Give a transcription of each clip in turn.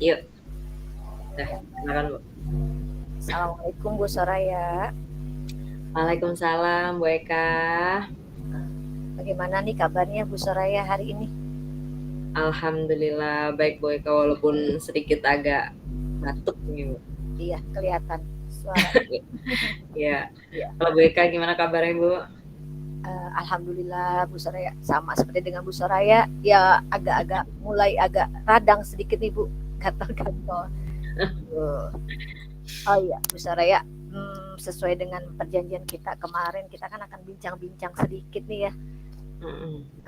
Yuk, dah, silakan Bu. Assalamualaikum Bu Soraya. Waalaikumsalam Bu Eka. Bagaimana nih kabarnya Bu Soraya hari ini? Alhamdulillah baik Bu Eka walaupun sedikit agak batuk nih Bu. Iya, kelihatan suaranya. Ya, Iya. kalau Bu Eka gimana kabarnya Bu? Alhamdulillah Bu Soraya sama seperti dengan Bu Soraya, ya agak-agak mulai agak radang sedikit nih Bu, gatal-gatal. Uh, Oh iya, Bu Soraya, sesuai dengan perjanjian kita kemarin, kita kan akan bincang-bincang sedikit nih ya.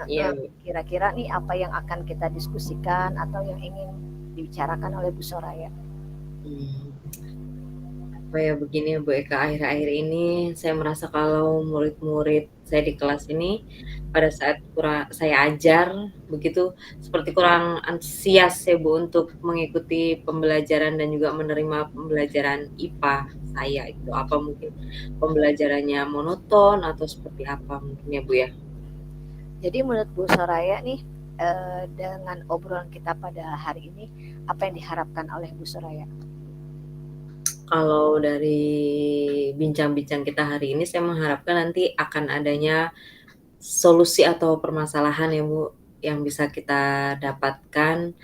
Iya Bu. Kira-kira nih apa yang akan kita diskusikan atau yang ingin dibicarakan oleh Bu Soraya? Hmm, Apa ya begini Bu Eka, akhir-akhir ini saya merasa kalau murid-murid saya di kelas ini pada saat saya ajar begitu seperti kurang antusias ya Bu untuk mengikuti pembelajaran dan juga menerima pembelajaran IPA saya itu. Apa mungkin pembelajarannya monoton atau seperti apa mungkin ya Bu ya? Jadi menurut Bu Soraya nih, dengan obrolan kita pada hari ini, apa yang diharapkan oleh Bu Soraya? Kalau dari bincang-bincang kita hari ini saya mengharapkan nanti akan adanya solusi atau permasalahan ya Bu, yang bisa kita dapatkan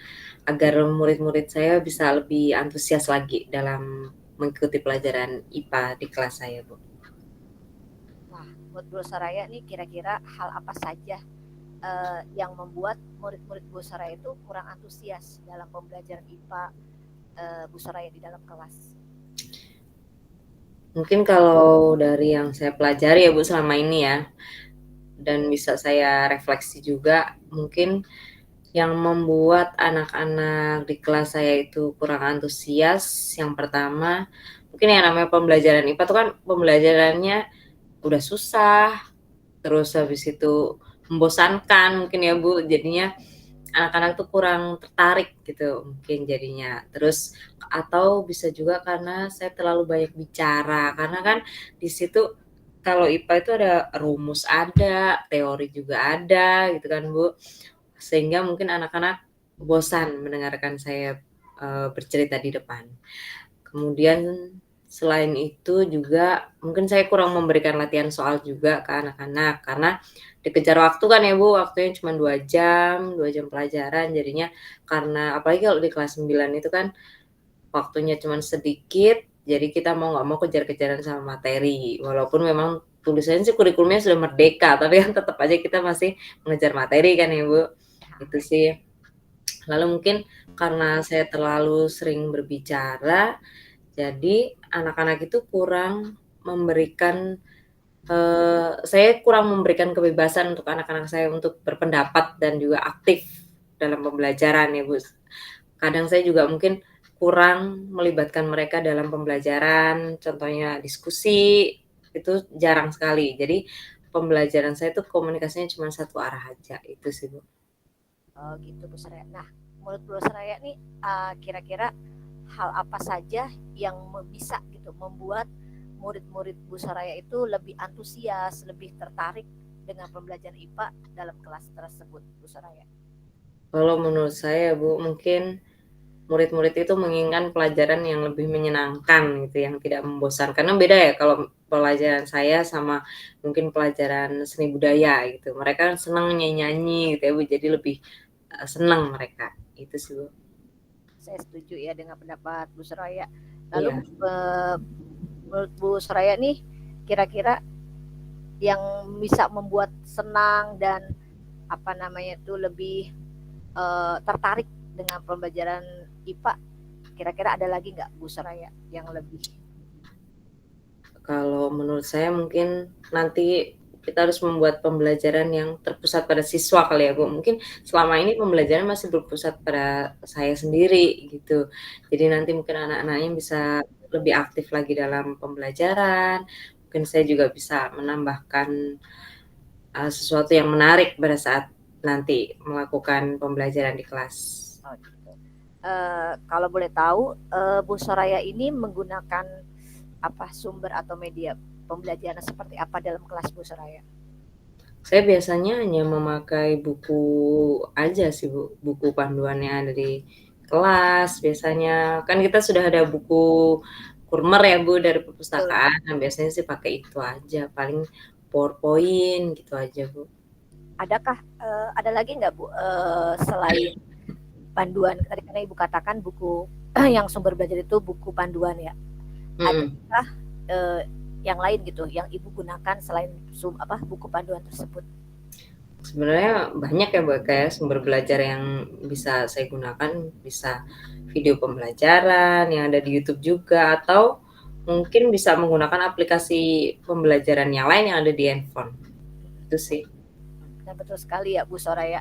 agar murid-murid saya bisa lebih antusias lagi dalam mengikuti pelajaran IPA di kelas saya, Bu. Nah, menurut Bu Soraya nih kira-kira hal apa saja yang membuat murid-murid Bu Soraya itu kurang antusias dalam pembelajaran IPA Bu Soraya di dalam kelas? Mungkin kalau dari yang saya pelajari ya Bu selama ini ya, dan bisa saya refleksi juga, mungkin yang membuat anak-anak di kelas saya itu kurang antusias, yang pertama, mungkin yang namanya pembelajaran IPA itu kan pembelajarannya udah susah, terus habis itu membosankan mungkin ya Bu, jadinya anak-anak tuh kurang tertarik gitu mungkin jadinya. Terus atau bisa juga karena saya terlalu banyak bicara, karena kan di situ kalau IPA itu ada rumus ada, teori juga ada gitu kan Bu. Sehingga mungkin anak-anak bosan mendengarkan saya bercerita di depan. Kemudian selain itu juga mungkin saya kurang memberikan latihan soal juga ke anak-anak karena dikejar waktu kan ya Bu, waktunya cuma 2 jam pelajaran jadinya karena apalagi kalau di kelas 9 itu kan waktunya cuma sedikit, jadi kita mau nggak mau kejar-kejaran sama materi. Walaupun memang tulisannya sih kurikulumnya sudah merdeka, tapi kan tetap aja kita masih mengejar materi kan ya Bu, itu sih. Lalu mungkin karena saya terlalu sering berbicara, jadi anak-anak itu kurang memberikan saya kurang memberikan kebebasan untuk anak-anak saya untuk berpendapat dan juga aktif dalam pembelajaran ya, Bu. Kadang saya juga mungkin kurang melibatkan mereka dalam pembelajaran, contohnya diskusi, itu jarang sekali. Jadi pembelajaran saya itu komunikasinya cuma satu arah aja, itu sih, Bu. Oh gitu Bu Soraya. Nah, menurut Bu Soraya nih kira-kira hal apa saja yang bisa gitu membuat murid-murid Bu Soraya itu lebih antusias, lebih tertarik dengan pembelajaran IPA dalam kelas tersebut, Bu Soraya? Kalau menurut saya, Bu, mungkin murid-murid itu menginginkan pelajaran yang lebih menyenangkan gitu, yang tidak membosankan. Karena beda ya kalau pelajaran saya sama mungkin pelajaran seni budaya gitu. Mereka kan senang nyanyi-nyanyi gitu ya, Bu, jadi lebih senang mereka. Itu sih, Bu. Saya setuju ya dengan pendapat Bu Soraya. Lalu Iya. menurut Bu Soraya nih kira-kira yang bisa membuat senang dan apa namanya itu lebih tertarik dengan pembelajaran IPA, kira-kira ada lagi nggak Bu Soraya yang lebih? Kalau menurut saya mungkin nanti kita harus membuat pembelajaran yang terpusat pada siswa kali ya, Bu. Mungkin selama ini pembelajaran masih berpusat pada saya sendiri gitu. Jadi nanti mungkin anak-anaknya bisa lebih aktif lagi dalam pembelajaran, mungkin saya juga bisa menambahkan, sesuatu yang menarik pada saat nanti melakukan pembelajaran di kelas. Oh, gitu. Kalau boleh tahu, Bu Soraya ini menggunakan apa sumber atau media pembelajaran seperti apa dalam kelas Bu Soraya? Saya biasanya hanya memakai buku aja sih, Bu, buku panduan yang ada di kelas biasanya. Kan kita sudah ada buku Kurmer ya Bu dari Betul. perpustakaan, nah biasanya sih pakai itu aja, paling PowerPoint gitu aja Bu. Adakah ada lagi nggak Bu selain panduan tadi karena Ibu katakan buku yang sumber belajar itu buku panduan ya. Mhm. Adakah eh, yang lain gitu yang Ibu gunakan selain buku panduan tersebut? Sebenarnya banyak ya Bu Eka ya sumber belajar yang bisa saya gunakan, bisa video pembelajaran yang ada di YouTube juga, atau mungkin bisa menggunakan aplikasi pembelajaran yang lain yang ada di handphone, itu sih. Nah, betul sekali ya Bu Soraya.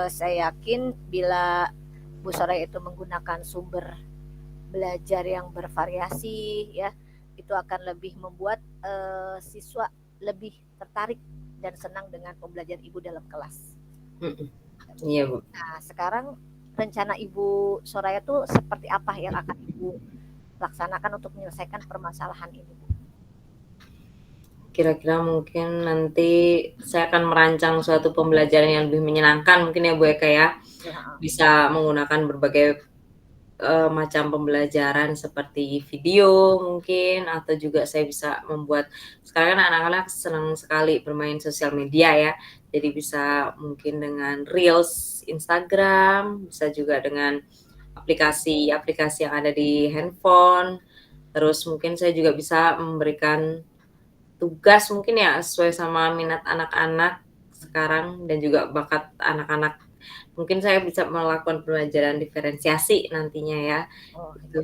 Saya yakin bila Bu Soraya itu menggunakan sumber belajar yang bervariasi ya, itu akan lebih membuat siswa lebih tertarik dan senang dengan pembelajaran Ibu dalam kelas. Mhm. Iya Bu. Nah, sekarang rencana Ibu Soraya tuh seperti apa yang akan Ibu laksanakan untuk menyelesaikan permasalahan ini, Bu? Kira-kira mungkin nanti saya akan merancang suatu pembelajaran yang lebih menyenangkan mungkin ya Bu Eka ya. Ya, Bisa menggunakan berbagai macam pembelajaran seperti video mungkin, atau juga saya bisa membuat, sekarang kan anak-anak senang sekali bermain sosial media ya, jadi bisa mungkin dengan reels Instagram, bisa juga dengan aplikasi-aplikasi yang ada di handphone. Terus mungkin saya juga bisa memberikan tugas mungkin ya sesuai sama minat anak-anak sekarang dan juga bakat anak-anak. Mungkin saya bisa melakukan pembelajaran diferensiasi nantinya ya, oh iya. itu.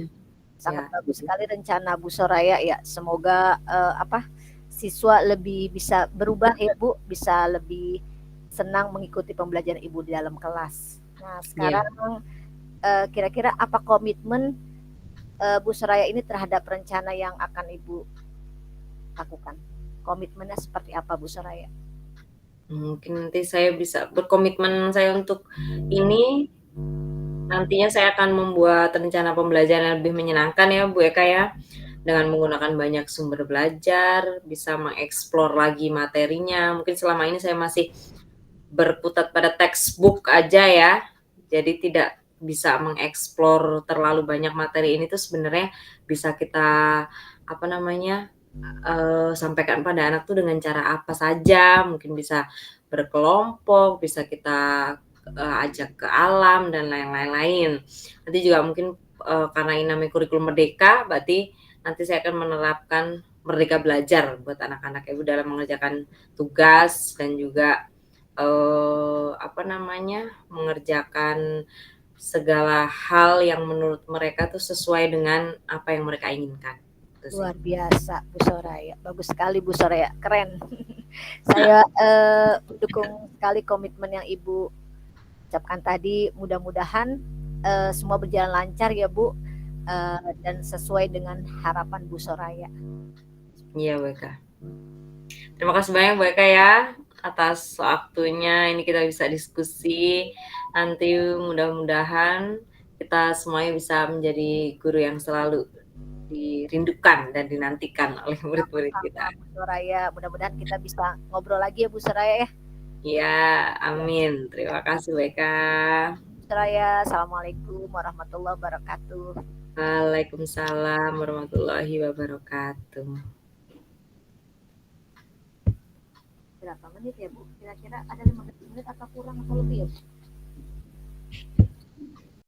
Sangat Ya, bagus sekali rencana Bu Soraya ya. Semoga siswa lebih bisa berubah ya Bu, bisa lebih senang mengikuti pembelajaran Ibu di dalam kelas. Nah, iya. sekarang kira-kira apa komitmen Bu Soraya ini terhadap rencana yang akan Ibu lakukan? Komitmennya seperti apa Bu Soraya? Mungkin nanti saya bisa berkomitmen saya untuk ini, nantinya saya akan membuat rencana pembelajaran yang lebih menyenangkan ya Bu Eka ya, dengan menggunakan banyak sumber belajar, bisa mengeksplor lagi materinya. Mungkin selama ini saya masih berkutat pada textbook aja ya, jadi tidak bisa mengeksplor terlalu banyak materi ini tuh sebenarnya bisa kita, apa namanya, sampaikan pada anak tuh dengan cara apa saja, mungkin bisa berkelompok, bisa kita, ajak ke alam dan lain-lain. Nanti juga mungkin, karena ini namanya kurikulum merdeka, berarti nanti saya akan menerapkan merdeka belajar buat anak-anak Ibu dalam mengerjakan tugas dan juga, apa namanya, mengerjakan segala hal yang menurut mereka tuh sesuai dengan apa yang mereka inginkan, itu sih. Luar biasa Bu Soraya. Bagus sekali Bu Soraya. Keren. Saya mendukung sekali komitmen yang Ibu ucapkan tadi. Mudah-mudahan semua berjalan lancar ya Bu, dan sesuai dengan harapan Bu Soraya. Iya, Bu Eka. Terima kasih banyak Bu Eka ya, atas waktunya, ini kita bisa diskusi. Nanti mudah-mudahan kita semuanya bisa menjadi guru yang selalu dirindukan dan dinantikan oleh murid-murid kita. Sama Bu Soraya. Mudah-mudahan kita bisa ngobrol lagi ya Bu Soraya ya. Iya, amin. Terima kasih Bu Eka. Bu Soraya, Assalamualaikum warahmatullahi wabarakatuh. Waalaikumsalam warahmatullahi wabarakatuh. Berapa menit ya Bu? Kira-kira ada 15 menit atau kurang atau lebih ya Bu?